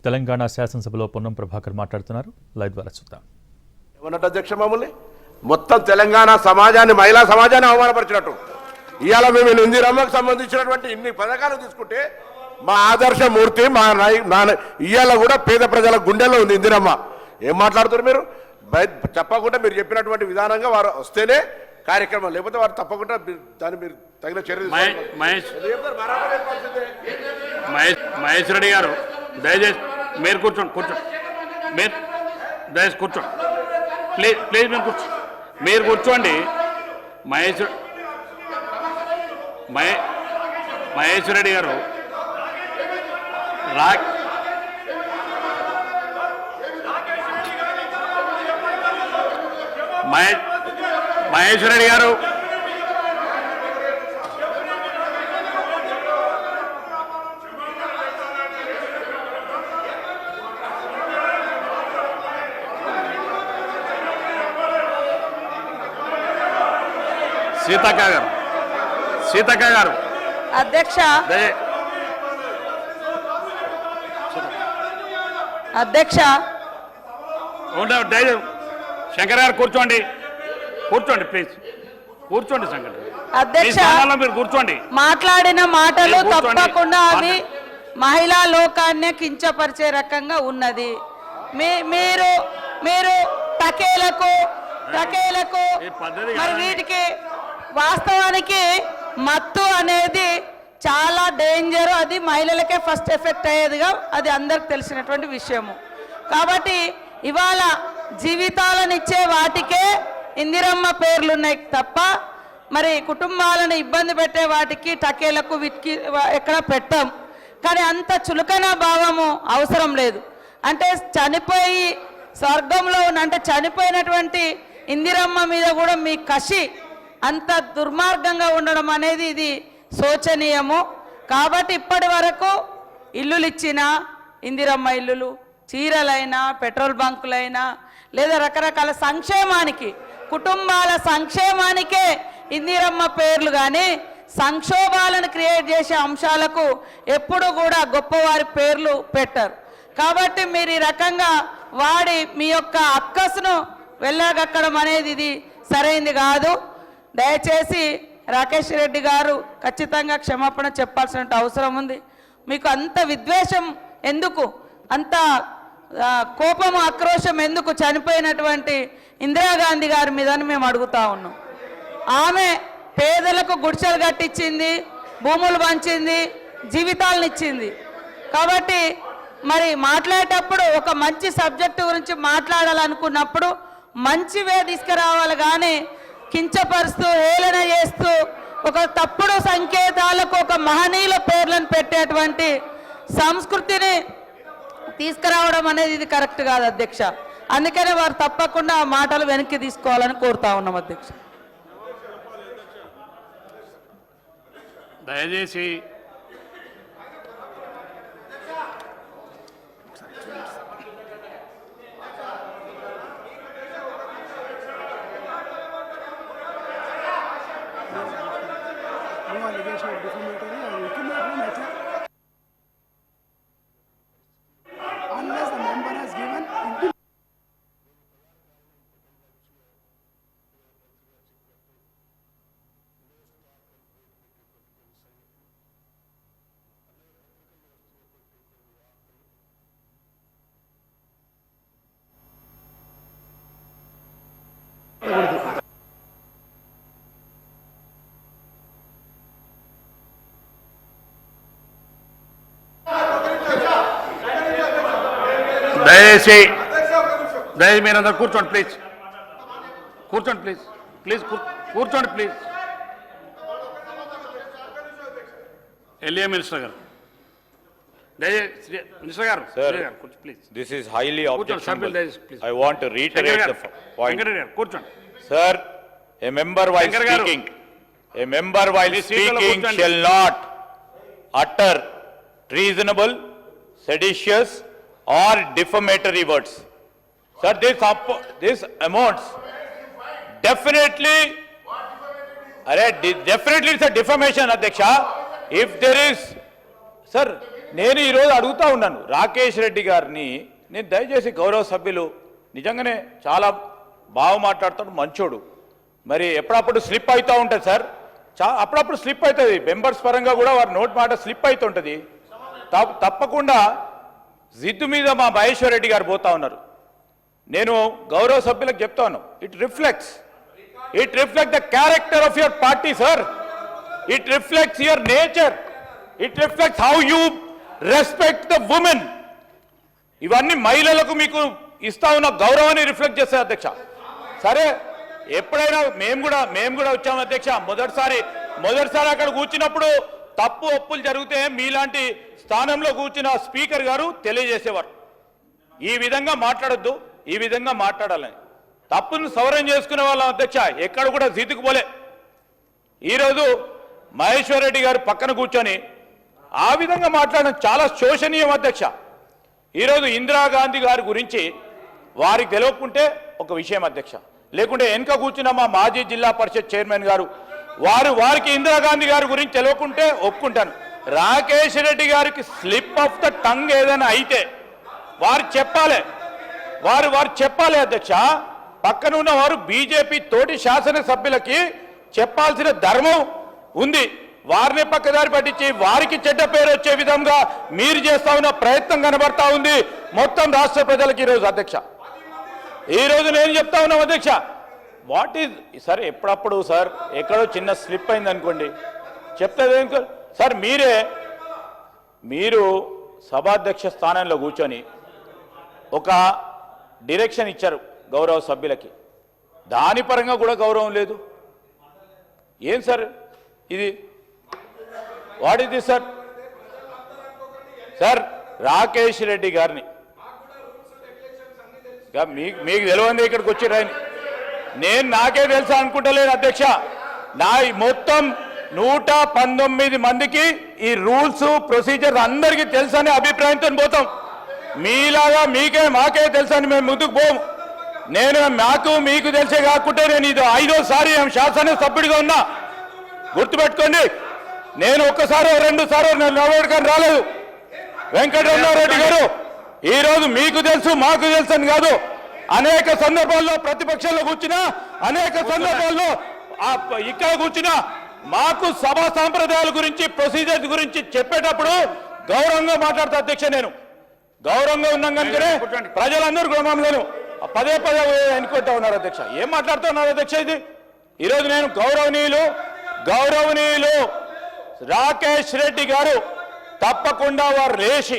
తెలంగాణ శాసనసభలో పొన్నం ప్రభాకర్ మాట్లాడుతున్నారు. లైవ్ ద్వారా చూద్దాం. ఏమన్నట్టు అధ్యక్ష, మామూలు మొత్తం తెలంగాణ సమాజాన్ని, మహిళా సమాజాన్ని అవమానపరిచినట్టు ఇవాళ మేము ఇందిరమ్మకు సంబంధించినటువంటి ఇన్ని పథకాలు తీసుకుంటే మా ఆదర్శమూర్తి ఇవాళ కూడా పేద ప్రజల గుండెల్లో ఉంది ఇందిరమ్మ. ఏం మాట్లాడుతున్నారు మీరు? చెప్పకుండా మీరు చెప్పినటువంటి విధానంగా వారు వస్తేనే కార్యక్రమం, లేకపోతే వారు తప్పకుండా దాన్ని మీరు తగిన చర్య. మహేష్ రెడ్డి గారు దయచేసి మీరు కూర్చోండి, మీరు దయచేసి కూర్చోండి, ప్లీజ్ మీరు కూర్చోండి. మహేష్ రెడ్డి గారు మహేష్ రెడ్డి గారు సీతక్క గారు అధ్యక్ష శంకర్ గారు కూర్చోండి ప్లీజ్ కూర్చోండి. శంకర్ అధ్యక్ష మీరు కూర్చోండి. మాట్లాడిన మాటలు తప్పకుండా అవి మహిళా లోకాన్ని కించపరిచే రకంగా ఉన్నది. మీరు టకేలకు మరి వీటికి వాస్తవానికి మత్తు అనేది చాలా డేంజర్. అది మహిళలకే ఫస్ట్ ఎఫెక్ట్ అయ్యేదిగా అది అందరికి తెలిసినటువంటి విషయము. కాబట్టి ఇవాళ జీవితాలను ఇచ్చే వాటికే ఇందిరమ్మ పేర్లున్నాయి తప్ప మరి కుటుంబాలను ఇబ్బంది పెట్టే వాటికి టకేలకు వీటికి ఎక్కడ పెట్టాం. కానీ అంత చులకన భావము అవసరం లేదు. అంటే చనిపోయి స్వర్గంలో అంటే చనిపోయినటువంటి ఇందిరమ్మ మీద కూడా మీ కసి అంత దుర్మార్గంగా ఉండడం అనేది ఇది శోచనీయము. కాబట్టి ఇప్పటి వరకు ఇల్లులు ఇచ్చిన ఇందిరమ్మ ఇల్లులు, చీరలైనా, పెట్రోల్ బంకులైనా, లేదా రకరకాల సంక్షేమానికి, కుటుంబాల సంక్షేమానికే ఇందిరమ్మ పేర్లు కానీ సంక్షోభాలను క్రియేట్ చేసే అంశాలకు ఎప్పుడు కూడా గొప్పవారి పేర్లు పెట్టరు. కాబట్టి మీరు ఈ రకంగా వాడి మీ యొక్క అక్కసును వెళ్ళగక్కడం అనేది ఇది సరైంది కాదు. దయచేసి రాకేష్ రెడ్డి గారు ఖచ్చితంగా క్షమాపణ చెప్పాల్సిన అవసరం ఉంది. మీకు అంత విద్వేషం ఎందుకు, అంత కోపం ఆక్రోశం ఎందుకు చనిపోయినటువంటి ఇందిరాగాంధీ గారి మీదని మేము అడుగుతా ఉన్నాం. ఆమె పేదలకు గుడిసెలు కట్టించింది, భూములు పంచింది, జీవితాలను ఇచ్చింది. కాబట్టి మరి మాట్లాడేటప్పుడు ఒక మంచి సబ్జెక్టు గురించి మాట్లాడాలనుకున్నప్పుడు మంచివే తీసుకురావాలి కానీ కించపరుస్తూ హేళన చేస్తూ ఒక తప్పుడు సంకేతాలకు ఒక మహనీయుల పేర్లను పెట్టేటువంటి సంస్కృతిని తీసుకురావడం అనేది ఇది కరెక్ట్ కాదు అధ్యక్ష. అందుకనే వారు తప్పకుండా ఆ మాటలు వెనక్కి తీసుకోవాలని కోరుతా ఉన్నాం అధ్యక్ష. దయచేసి దయచేసి మీరందరూ కూర్చోండి ప్లీజ్. కూర్చోండి ప్లీజ్. ఎల్ఏ మినిస్టర్ గారు, మినిస్టర్ గారు, please. This is highly objectionable. Please. I want to reiterate the point. కూర్చోండి. Sir, a member while speaking shall not utter treasonable, seditious or defamatory words. Sir, this amounts definitely it's a defamation, Adhyaksha. If there is, sir, నేను ఈరోజు అడుగుతా ఉన్నాను రాకేష్ రెడ్డి గారిని, నేను దయచేసి గౌరవ సభ్యులు నిజంగానే చాలా బాగా మాట్లాడతాడు, మంచోడు, మరి ఎప్పుడప్పుడు స్లిప్ అవుతూ ఉంటుంది సార్, అప్పుడప్పుడు స్లిప్ అవుతుంది, మెంబర్స్ పరంగా కూడా వారి నోట్ మాట స్లిప్ అవుతుంటుంది. తప్పకుండా జిద్దు మీద మా మహేశ్వర్ రెడ్డి గారు పోతా ఉన్నారు. నేను గౌరవ సభ్యులకు చెప్తా ఉన్నాను, it reflects the character of your party sir, it reflects your nature, it reflects how you respect the women. ఇవన్నీ మహిళలకు మీకు ఇస్తా ఉన్న గౌరవాన్ని రిఫ్లెక్ట్ చేస్తాయి అధ్యక్ష. సరే, ఎప్పుడైనా మేము కూడా వచ్చాము అధ్యక్ష. మొదటిసారి అక్కడ కూర్చున్నప్పుడు తప్పు ఒప్పులు జరిగితే మీలాంటి స్థానంలో కూర్చున్న స్పీకర్ గారు తెలియజేసేవారు, ఈ విధంగా మాట్లాడొద్దు, ఈ విధంగా మాట్లాడాలని. తప్పును సవరణ చేసుకునే వాళ్ళం అధ్యక్ష, ఎక్కడ కూడా జిద్దుకు పోలే. ఈరోజు మహేశ్వర్ రెడ్డి గారు పక్కన కూర్చొని ఆ విధంగా మాట్లాడడం చాలా శోచనీయం అధ్యక్ష. ఈరోజు ఇందిరాగాంధీ గారి గురించి వారికి తెలియకుంటే ఒక విషయం అధ్యక్ష, లేకుంటే వెనుక కూర్చున్న మా మాజీ జిల్లా పరిషత్ చైర్మన్ గారు వారికి ఇందిరాగాంధీ గారి గురించి తెలియకుంటే ఒప్పుకుంటాను. రాకేష్ రెడ్డి గారికి స్లిప్ ఆఫ్ ద టంగ్ ఏదైనా అయితే వారు చెప్పాలి అధ్యక్ష. పక్కన ఉన్న వారు బీజేపీ తోటి శాసనసభ్యులకి చెప్పాల్సిన ధర్మం ఉంది. వారిని పక్కదారి పట్టించి వారికి చెడ్డ పేరు వచ్చే విధంగా మీరు చేస్తా ఉన్న ప్రయత్నం కనబడతా ఉంది మొత్తం రాష్ట్ర ప్రజలకు. ఈరోజు అధ్యక్ష, ఈరోజు నేను చెప్తా ఉన్నాం అధ్యక్ష, వాట్ ఈజ్ సార్, ఎప్పుడప్పుడు సార్ ఎక్కడో చిన్న స్లిప్ అయింది అనుకోండి చెప్తే సార్, మీరు సభాధ్యక్ష స్థానంలో కూర్చొని ఒక డైరెక్షన్ ఇచ్చారు గౌరవ సభ్యులకి, దాని పరంగా కూడా గౌరవం లేదు. ఏం సార్ ఇది, what is this sir? Sir, Rakesh Reddy గారిని మీకు తెలియంది ఇక్కడికి వచ్చి రాయని నాకే తెలుసా అనుకుంటలేను అధ్యక్ష. నా మొత్తం 119 మందికి ఈ రూల్స్ ప్రొసీజర్స్ అందరికీ తెలుసనే అభిప్రాయంతో పోతాం. మీలాగా మాకే తెలుసని మేము ముందుకు పోము. మీకు తెలిసే కాకుంటే నేను ఇది 5వ శాసనసభ్యుడిగా ఉన్నా, గుర్తుపెట్టుకోండి. నేను ఒక్కసారో 2 సార్లు నిలబెట్టుకొని రాలేదు. వెంకటరమణారెడ్డి గారు ఈరోజు మీకు తెలుసు మాకు తెలుసు అని కాదు, అనేక సందర్భాల్లో ప్రతిపక్షంలో కూర్చున్నా, అనేక సందర్భాల్లో ఇక్కడ కూర్చున్నా మాకు సభా సాంప్రదాయాల గురించి ప్రొసీజర్స్ గురించి చెప్పేటప్పుడు గౌరవంగా మాట్లాడతా అధ్యక్ష. నేను గౌరవంగా ఉన్నాం కనుకనే ప్రజలందరూ గ్రామంలోనూ పదే ఎన్నుకుంటా ఉన్నారు అధ్యక్ష. ఏం మాట్లాడుతూ ఉన్నారు అధ్యక్ష ఇది? ఈరోజు నేను గౌరవనీయులు రాకేష్ రెడ్డి గారు తప్పకుండా వారు లేచి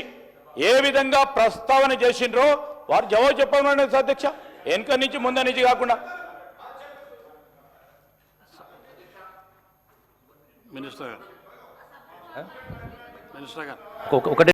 ఏ విధంగా ప్రస్తావన చేసిండ్రో వారు జవాబు చెప్పమని అధ్యక్ష, వెనుక నుంచి ముందు నుంచి కాకుండా. మినిస్టర్ గారు ఒకటే